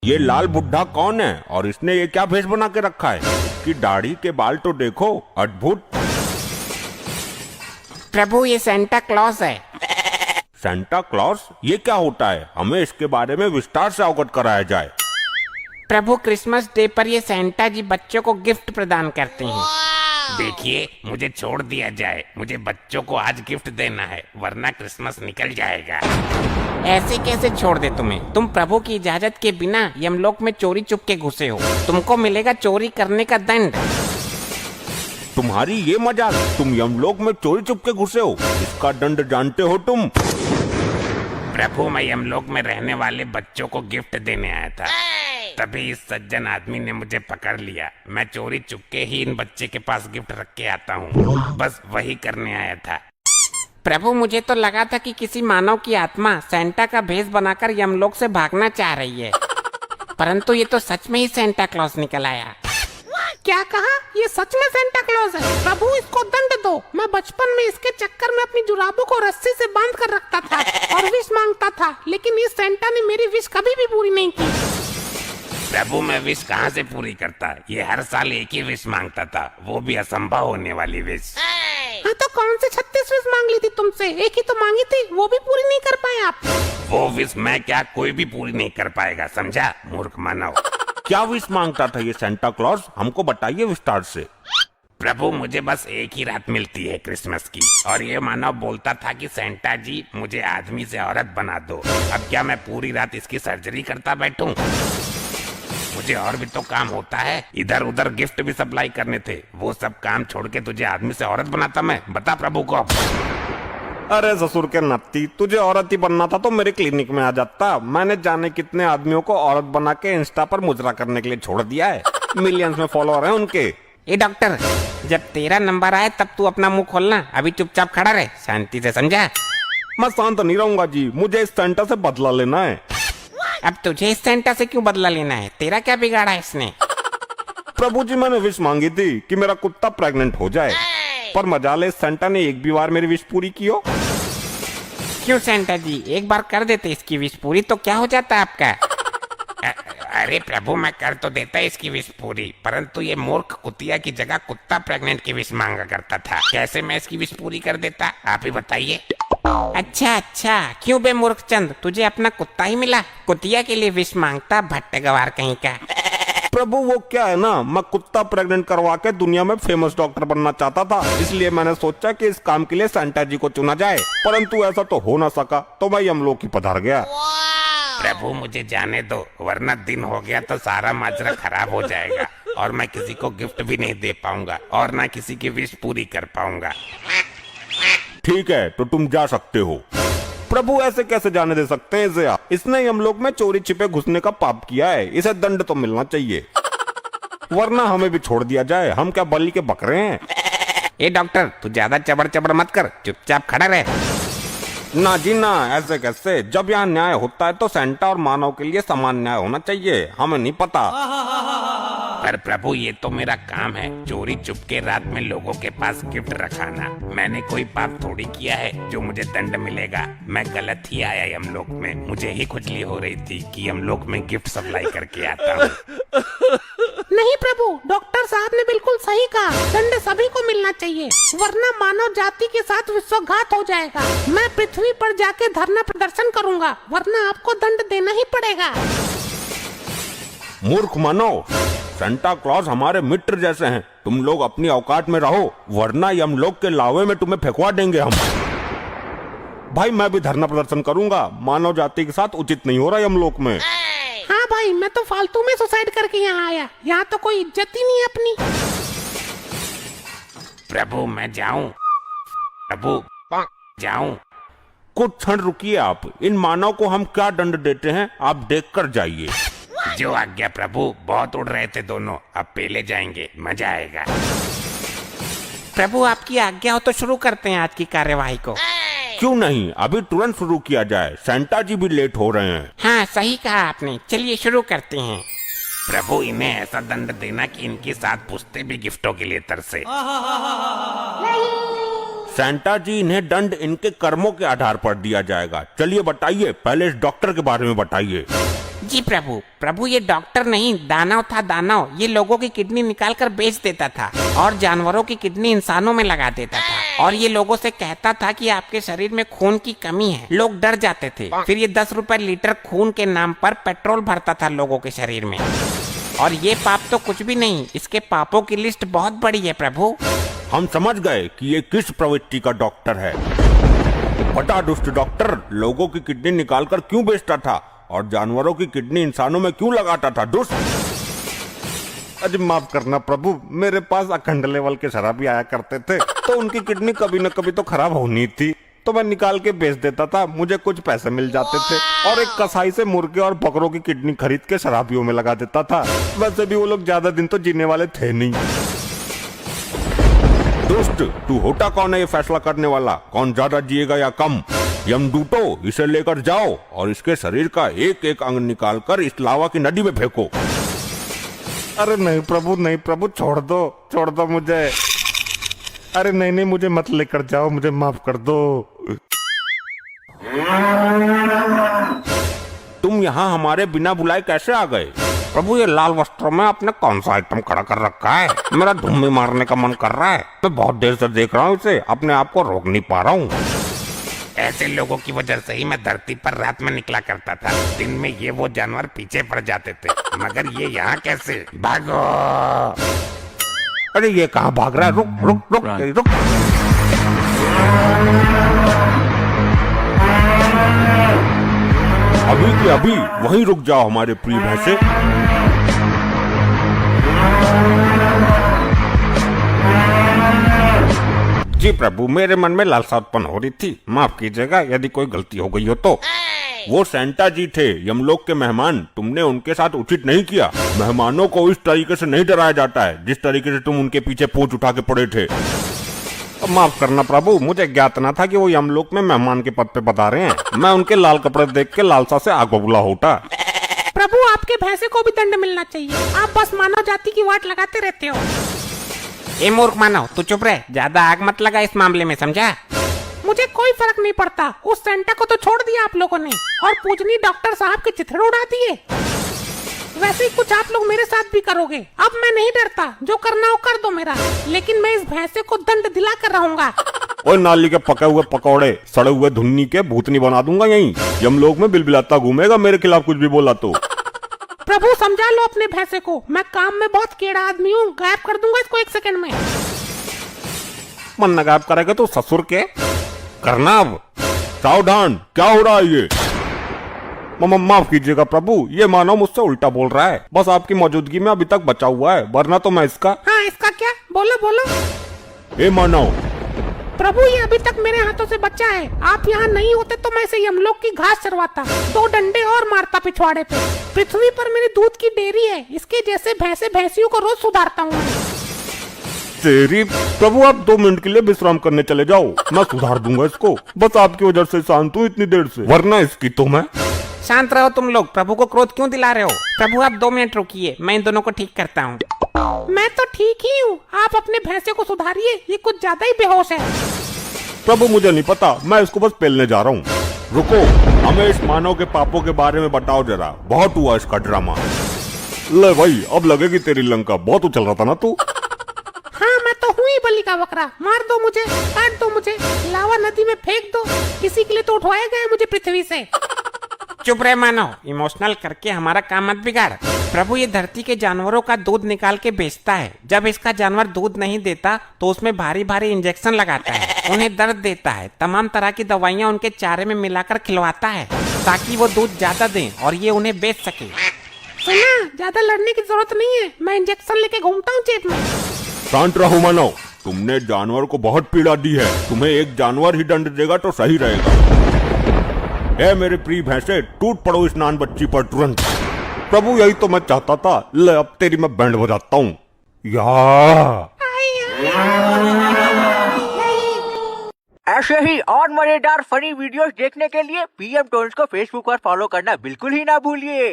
ये लाल बुड्ढा कौन है और इसने ये क्या भेष बना के रखा है? इसकी दाढ़ी के बाल तो देखो, अद्भुत। प्रभु ये सेंटा क्लॉज है। सेंटा क्लॉज ये क्या होता है? हमें इसके बारे में विस्तार से अवगत कराया जाए। प्रभु क्रिसमस डे पर ये सेंटा जी बच्चों को गिफ्ट प्रदान करते हैं। देखिए, मुझे छोड़ दिया जाए, मुझे बच्चों को आज गिफ्ट देना है, वरना क्रिसमस निकल जाएगा। ऐसे कैसे छोड़ दे तुम्हें? तुम प्रभु की इजाजत के बिना यमलोक में चोरी चुप के घुसे हो। तुमको मिलेगा चोरी करने का दंड। तुम्हारी ये मजाक? तुम यमलोक में चोरी चुप के घुसे हो, इसका दंड जानते हो तुम? प्रभु, मैं यमलोक में रहने वाले बच्चों को गिफ्ट देने आया था, तभी इस सज्जन आदमी ने मुझे पकड़ लिया। मैं चोरी चुपके ही इन बच्चे के पास गिफ्ट रख के आता हूँ, बस वही करने आया था। प्रभु मुझे तो लगा था कि किसी मानव की आत्मा सेंटा का भेष बनाकर यमलोक से भागना चाह रही है, परंतु ये तो सच में ही सेंटा क्लॉज निकल आया। क्या कहा? ये सच में सेंटा क्लॉज है? प्रभु इसको दंड दो। मैं बचपन में इसके चक्कर में अपनी जुराबों को रस्सी से बांध कर रखता था और विश मांगता था, लेकिन इस सेंटा ने मेरी विश कभी भी पूरी नहीं की। प्रभु, मैं विश कहाँ से पूरी करता? ये हर साल एक ही विश मांगता था, वो भी असंभव होने वाली विश। हाँ तो कौन से 36 विश मांग ली थी तुमसे? एक ही तो मांगी थी, वो भी पूरी नहीं कर पाए आप। वो विश मैं क्या, कोई भी पूरी नहीं कर पाएगा, समझा मूर्ख मानव। क्या विश मांगता था ये सेंटा क्लॉज? हमको बताइए विस्तार से। प्रभु, मुझे बस एक ही रात मिलती है क्रिसमस की, और ये मानव बोलता था कि सेंटा जी मुझे आदमी से औरत बना दो। अब क्या मैं पूरी रात इसकी सर्जरी करता बैठूं? मुझे और भी तो काम होता है, इधर उधर गिफ्ट भी सप्लाई करने थे, वो सब काम छोड़ के तुझे आदमी से औरत बनाता मैं? बता प्रभु को। अरे ससुर के नत्ती, तुझे औरत ही बनना था तो मेरे क्लिनिक में आ जाता। मैंने जाने कितने आदमियों को औरत बना के इंस्टा पर मुजरा करने के लिए छोड़ दिया है। मिलियंस में फॉलोअर हैं उनके। ए डॉक्टर, जब तेरा नंबर आए तब तू अपना मुंह खोलना, अभी चुपचाप खड़ा रहे, शांति से, समझा? मैं शांत नहीं रहूंगा जी, मुझे इस सेंटा से बदला लेना है। अब तुझे इस सेंटा से क्यों बदला लेना है? तेरा क्या बिगाड़ा है इसने? प्रभु जी, मैंने विश मांगी थी कि मेरा कुत्ता प्रेग्नेंट हो जाए, पर मजाले इस सेंटा ने एक भी बार मेरी विश पूरी की हो। क्यों सेंटा जी, एक बार कर देते इसकी विश पूरी तो क्या हो जाता है आपका? अरे प्रभु, मैं कर तो देता इसकी विश पूरी, परंतु ये मूर्ख कुतिया की जगह कुत्ता प्रेग्नेंट की विश मांगा करता था। कैसे मैं इसकी विश पूरी कर देता, आप ही बताइए। अच्छा, क्यों बे मूर्ख चंद, तुझे अपना कुत्ता ही मिला, कुतिया के लिए विश मांगता, भट्टे गवार कहीं का। प्रभु वो क्या है ना, मैं कुत्ता प्रेग्नेंट करवा के दुनिया में फेमस डॉक्टर बनना चाहता था, इसलिए मैंने सोचा कि इस काम के लिए सेंटा जी को चुना जाए, परंतु ऐसा तो हो ना सका, तो मैं यमलोक ही पधार गया। प्रभु मुझे जाने दो, वरना दिन हो गया तो सारा माजरा खराब हो जाएगा, और मैं किसी को गिफ्ट भी नहीं दे पाऊंगा, और ना किसी की विश पूरी कर पाऊंगा। ठीक है, तो तुम जा सकते हो। प्रभु ऐसे कैसे जाने दे सकते हैं इसे आप? इसने यमलोक में चोरी छिपे घुसने का पाप किया है, इसे दंड तो मिलना चाहिए, वरना हमें भी छोड़ दिया जाए। हम क्या बलि के बकरे हैं? ए डॉक्टर, तू ज्यादा चबड़ चबड़ मत कर, चुपचाप खड़ा रहे। ना जी ना, ऐसे कैसे? जब यहाँ न्याय होता है तो सेंटा और मानव के लिए समान न्याय होना चाहिए। हमें नहीं पता। पर प्रभु, ये तो मेरा काम है, चोरी चुपके रात में लोगों के पास गिफ्ट रखाना। मैंने कोई पाप थोड़ी किया है जो मुझे दंड मिलेगा। मैं गलत ही आया यमलोक में, मुझे ही खुजली हो रही थी कि यमलोक में गिफ्ट सप्लाई करके आता हूँ। नहीं प्रभु, डॉक्टर साहब ने बिल्कुल सही कहा, दंड सभी को मिलना चाहिए, वरना मानव जाति के साथ विश्वघात हो जाएगा। मैं पृथ्वी पर जाके धरना प्रदर्शन करूंगा, वरना आपको दंड देना ही पड़ेगा। मूर्ख मानव, सेंटा क्लॉज हमारे मित्र जैसे हैं, तुम लोग अपनी औकात में रहो, वरना यमलोक के लावे में तुम्हें फेंकवा देंगे हम। भाई मैं भी धरना प्रदर्शन करूंगा, मानव जाति के साथ उचित नहीं हो रहा यमलोक में। हाँ भाई, मैं तो फालतू में सुसाइड करके यहाँ आया, यहाँ तो कोई इज्जत ही नहीं है अपनी। प्रभु मैं जाऊं? प्रभु जाऊं? कुछ क्षण रुकिए आप, इन मानव को हम क्या दंड देते हैं आप देख कर जाइए। जो आज्ञा प्रभु, बहुत उड़ रहे थे दोनों, अब पेले जाएंगे, मजा आएगा। प्रभु आपकी आज्ञा हो तो शुरू करते हैं आज की कार्यवाही को। क्यों नहीं, अभी तुरंत शुरू किया जाए, सेंटा जी भी लेट हो रहे हैं। हाँ सही कहा आपने, चलिए शुरू करते हैं। प्रभु इन्हें ऐसा दंड देना कि इनके साथ पुश्ते भी गिफ्टों के लिए तरसे। सेंटा जी, इन्हें दंड इनके कर्मों के आधार पर दिया जाएगा। चलिए बताइए, पहले इस डॉक्टर के बारे में बताइए। जी प्रभु, प्रभु ये डॉक्टर नहीं दानव था, दानव। ये लोगों की किडनी निकाल कर बेच देता था और जानवरों की किडनी इंसानों में लगा देता था, और ये लोगों से कहता था कि आपके शरीर में खून की कमी है। लोग डर जाते थे। फिर ये 10 रुपए लीटर खून के नाम पर पेट्रोल भरता था लोगों के शरीर में। और ये पाप तो कुछ भी नहीं, इसके पापों की लिस्ट बहुत बड़ी है प्रभु। हम समझ गए कि ये किस प्रवृत्ति का डॉक्टर है। बड़ा दुष्ट डॉक्टर लोगों की किडनी निकालकर क्यों बेचता था और जानवरों की किडनी इंसानों में क्यों लगाता था? दुष्ट। अरे माफ करना प्रभु, मेरे पास अखंड लेवल के शराबी आया करते थे, तो उनकी किडनी कभी न कभी तो खराब होनी थी, तो मैं निकाल के बेच देता था, मुझे कुछ पैसे मिल जाते थे, और एक कसाई से मुर्गे और बकरों की किडनी खरीद के शराबियों में लगा देता था। वैसे भी वो लोग ज्यादा दिन तो जीने वाले थे नहीं। दोस्त, तू होता कौन है ये फैसला करने वाला, कौन ज्यादा जिएगा या कम? यमदूतो, इसे लेकर जाओ और इसके शरीर का एक एक अंग निकालकर इस लावा की नदी में फेंको। अरे नहीं प्रभु, नहीं प्रभु, छोड़ दो मुझे। अरे नहीं, मुझे मत लेकर जाओ, मुझे माफ कर दो। तुम यहाँ हमारे बिना बुलाए कैसे आ गए? प्रभु ये लाल वस्त्रों में आपने कौन सा आइटम खड़ा कर रखा है? मेरा धुम्मी मारने का मन कर रहा है। मैं बहुत देर से देख रहा हूँ इसे, अपने आप को रोक नहीं पा रहा हूँ। ऐसे लोगों की वजह से ही मैं धरती पर रात में निकला करता था। दिन में ये वो जानवर पीछे पड़ जाते थे, मगर ये यहाँ कैसे? भागो! अरे ये कहाँ भाग रहा है? रुक। अभी के अभी वहीं रुक जाओ हमारे प्रिय भैंसे। जी प्रभु, मेरे मन में लालसा उत्पन्न हो रही थी, माफ कीजिएगा यदि कोई गलती हो गई हो तो। वो सेंटा जी थे, यमलोक के मेहमान, तुमने उनके साथ उचित नहीं किया। मेहमानों को इस तरीके से नहीं डराया जाता है जिस तरीके से तुम उनके पीछे पूंछ उठा के पड़े थे। माफ करना प्रभु, मुझे ज्ञात न था कि वो यमलोक में मेहमान के पद पे बता रहे हैं। मैं उनके लाल कपड़े देख के लालसा से आग बबूला होता। प्रभु आपके भैंसे को भी दंड मिलना चाहिए, आप बस मानव जाति की वाट लगाते रहते हो। ए मूर्ख मानव, तू चुप रहे, ज्यादा आग मत लगा इस मामले में, समझा? मुझे कोई फर्क नहीं पड़ता, उस सेंटा को तो छोड़ दिया आप लोगों ने और पूजनी डॉक्टर साहब के चिथड़े उड़ा दिए। वैसे ही कुछ आप लोग मेरे साथ भी करोगे। अब मैं नहीं डरता, जो करना हो कर दो मेरा, लेकिन मैं इस भैंसे को दंड दिला कर रहूंगा। और नाली के पके हुए पकौड़े सड़े हुए धुन्नी के भूतनी बना दूंगा यहीं। यमलोक में बिलबिलाता घूमेगा मेरे खिलाफ कुछ भी बोला तो। प्रभु समझा लो अपने भैंसे को, मैं काम में बहुत केड़ा आदमी हूँ, गायब कर दूंगा इसको 1 सेकंड में। मन न गायब करेगा तो ससुर के करना। अब सावधान, क्या हो रहा है ये? माफ कीजिएगा प्रभु, ये मानव मुझसे उल्टा बोल रहा है, बस आपकी मौजूदगी में अभी तक बचा हुआ है, वरना तो मैं इसका। हाँ इसका क्या? बोलो। ए मानव। प्रभु ये अभी तक मेरे हाथों से बचा है, आप यहाँ नहीं होते तो मैं इसे यमलोक की घास चरवाता, 2 डंडे और मारता पिछवाड़े पे। पृथ्वी पर मेरी दूध की डेयरी है, इसके जैसे भैंसे भैंसियों को रोज सुधारता हूँ। तेरी प्रभु, आप 2 मिनट के लिए विश्राम करने चले जाओ, मैं सुधार दूंगा इसको। बस आपकी वजह से शांत हूँ इतनी देर से, वरना इसकी तो मैं। शांत रहो तुम लोग, प्रभु को क्रोध क्यों दिला रहे हो? प्रभु आप 2 मिनट रुकिए, मैं इन दोनों को ठीक करता हूँ। मैं तो ठीक ही हूँ, आप अपने भैंसे को सुधारिए, ये कुछ ज्यादा ही बेहोश है। प्रभु मुझे नहीं पता, मैं इसको बस पेलने जा रहा हूँ। रुको, हमें इस मानव के पापों के बारे में बताओ जरा, बहुत हुआ इसका ड्रामा। ले भाई, अब लगेगी तेरी लंका, बहुत उछल रहा था ना तू। हाँ मैं तो हूँ ही बलि का बकरा, मार दो मुझे, काट दो मुझे, लावा नदी में फेंक दो, किसी के लिए तो उठवाया गया मुझे पृथ्वी से। चुप रहे मानव, इमोशनल करके हमारा काम मत बिगाड़। प्रभु ये धरती के जानवरों का दूध निकाल के बेचता है। जब इसका जानवर दूध नहीं देता तो उसमें भारी भारी इंजेक्शन लगाता है, उन्हें दर्द देता है, तमाम तरह की दवाइयाँ उनके चारे में मिलाकर खिलवाता है ताकि वो दूध ज्यादा दें और ये उन्हें बेच सके। सुना, ज्यादा लड़ने की जरूरत नहीं है, मैं इंजेक्शन लेके घूमता हूँ जेब में। शांत रहो मानव, तुमने जानवर को बहुत पीड़ा दी है, तुम्हें एक जानवर ही दंड देगा तो सही रहेगा। ए मेरे प्रिय भैंसे, टूट पड़ो इस नान बच्ची पर तुरंत। प्रभु यही तो मैं चाहता था, ले अब तेरी मैं बैंड बजाता हूँ। ऐसे ही और मजेदार फनी वीडियोस देखने के लिए पीएम टोन्स को फेसबुक पर फॉलो करना बिल्कुल ही ना भूलिए।